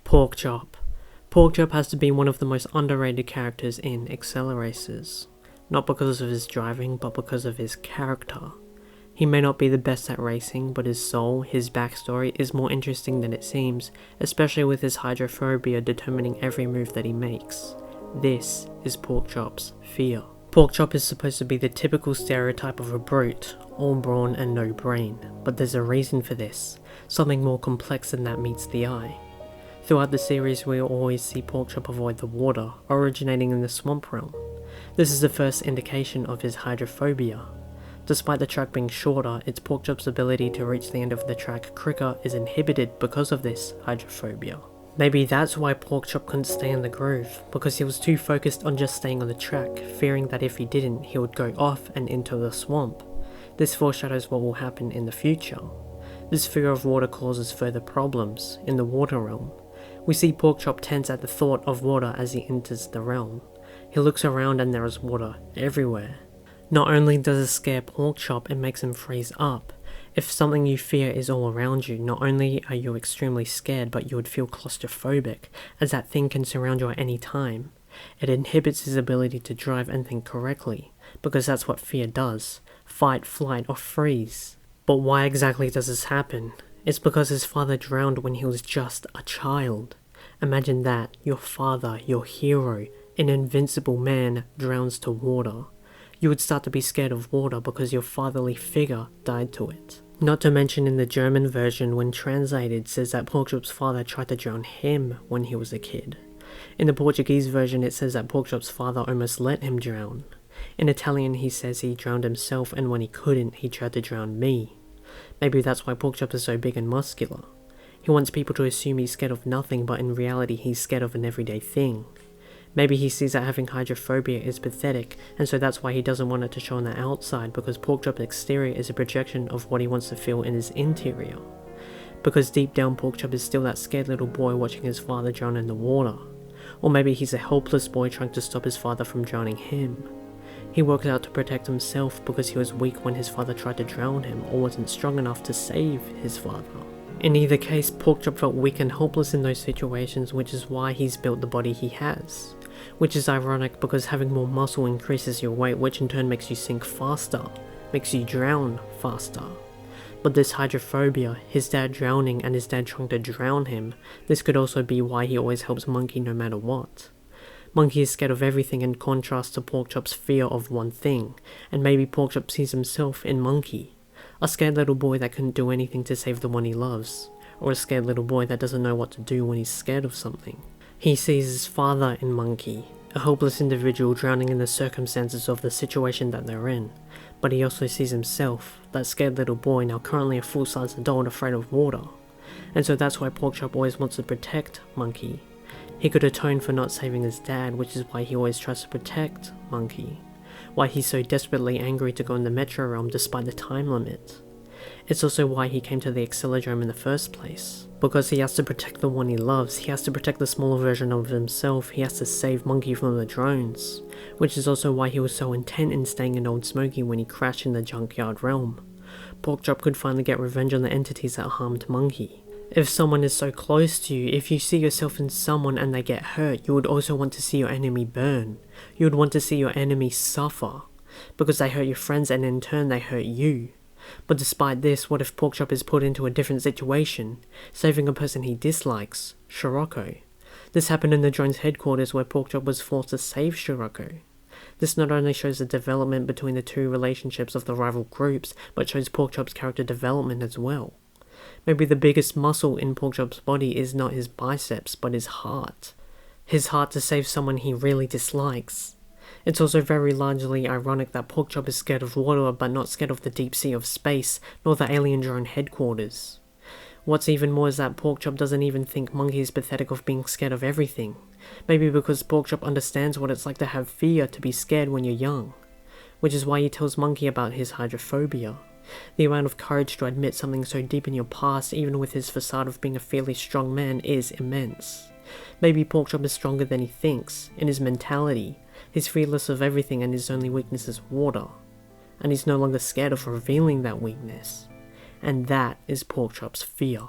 Porkchop. Porkchop has to be one of the most underrated characters in AcceleRacers. Not because of his driving, but because of his character. He may not be the best at racing, but his soul, his backstory, is more interesting than it seems, especially with his hydrophobia determining every move that he makes. This is Porkchop's fear. Porkchop is supposed to be the typical stereotype of a brute, all brawn and no brain, but there's a reason for this, something more complex than that meets the eye. Throughout the series we always see Porkchop avoid the water, originating in the swamp realm. This is the first indication of his hydrophobia. Despite the track being shorter, it's Porkchop's ability to reach the end of the track quicker is inhibited because of this hydrophobia. Maybe that's why Porkchop couldn't stay in the groove, because he was too focused on just staying on the track, fearing that if he didn't, he would go off and into the swamp. This foreshadows what will happen in the future. This fear of water causes further problems in the water realm. We see Porkchop tense at the thought of water as he enters the realm. He looks around and there is water everywhere. Not only does it scare Porkchop, it makes him freeze up. If something you fear is all around you, not only are you extremely scared, but you would feel claustrophobic, as that thing can surround you at any time. It inhibits his ability to drive and think correctly, because that's what fear does. Fight, flight, or freeze. But why exactly does this happen? It's because his father drowned when he was just a child. Imagine that, your father, your hero, an invincible man, drowns to water. You would start to be scared of water because your fatherly figure died to it. Not to mention in the German version, when translated, says that Porkchop's father tried to drown him when he was a kid. In the Portuguese version it says that Porkchop's father almost let him drown. In Italian he says he drowned himself, and when he couldn't, he tried to drown me. Maybe that's why Porkchop is so big and muscular. He wants people to assume he's scared of nothing, but in reality he's scared of an everyday thing. Maybe he sees that having hydrophobia is pathetic, and so that's why he doesn't want it to show on the outside, because Porkchop's exterior is a projection of what he wants to feel in his interior. Because deep down Porkchop is still that scared little boy watching his father drown in the water. Or maybe he's a helpless boy trying to stop his father from drowning him. He works out to protect himself because he was weak when his father tried to drown him, or wasn't strong enough to save his father. In either case, Porkchop felt weak and helpless in those situations, which is why he's built the body he has. Which is ironic because having more muscle increases your weight, which in turn makes you sink faster, makes you drown faster. But this hydrophobia, his dad drowning and his dad trying to drown him, this could also be why he always helps Monkey no matter what. Monkey is scared of everything in contrast to Porkchop's fear of one thing, and maybe Porkchop sees himself in Monkey. A scared little boy that couldn't do anything to save the one he loves, or a scared little boy that doesn't know what to do when he's scared of something. He sees his father in Monkey, a hopeless individual drowning in the circumstances of the situation that they're in, but he also sees himself, that scared little boy now currently a full-size adult afraid of water. And so that's why Porkchop always wants to protect Monkey. He could atone for not saving his dad, which is why he always tries to protect Monkey. Why he's so desperately angry to go in the Metro Realm despite the time limit. It's also why he came to the Accelerodrome in the first place. Because he has to protect the one he loves, he has to protect the smaller version of himself, he has to save Monkey from the drones. Which is also why he was so intent in staying in Old Smoky when he crashed in the Junkyard Realm. Porkchop could finally get revenge on the entities that harmed Monkey. If someone is so close to you, if you see yourself in someone and they get hurt, you would also want to see your enemy burn. You would want to see your enemy suffer. Because they hurt your friends and in turn they hurt you. But despite this, what if Porkchop is put into a different situation, saving a person he dislikes, Scirocco? This happened in the drone's headquarters where Porkchop was forced to save Scirocco. This not only shows the development between the two relationships of the rival groups, but shows Porkchop's character development as well. Maybe the biggest muscle in Porkchop's body is not his biceps, but his heart. His heart to save someone he really dislikes. It's also very largely ironic that Porkchop is scared of water but not scared of the deep sea of space, nor the alien drone headquarters. What's even more is that Porkchop doesn't even think Monkey is pathetic of being scared of everything. Maybe because Porkchop understands what it's like to have fear, to be scared when you're young. Which is why he tells Monkey about his hydrophobia. The amount of courage to admit something so deep in your past, even with his facade of being a fairly strong man, is immense. Maybe Porkchop is stronger than he thinks, in his mentality. He's fearless of everything and his only weakness is water. And he's no longer scared of revealing that weakness. And that is Porkchop's fear.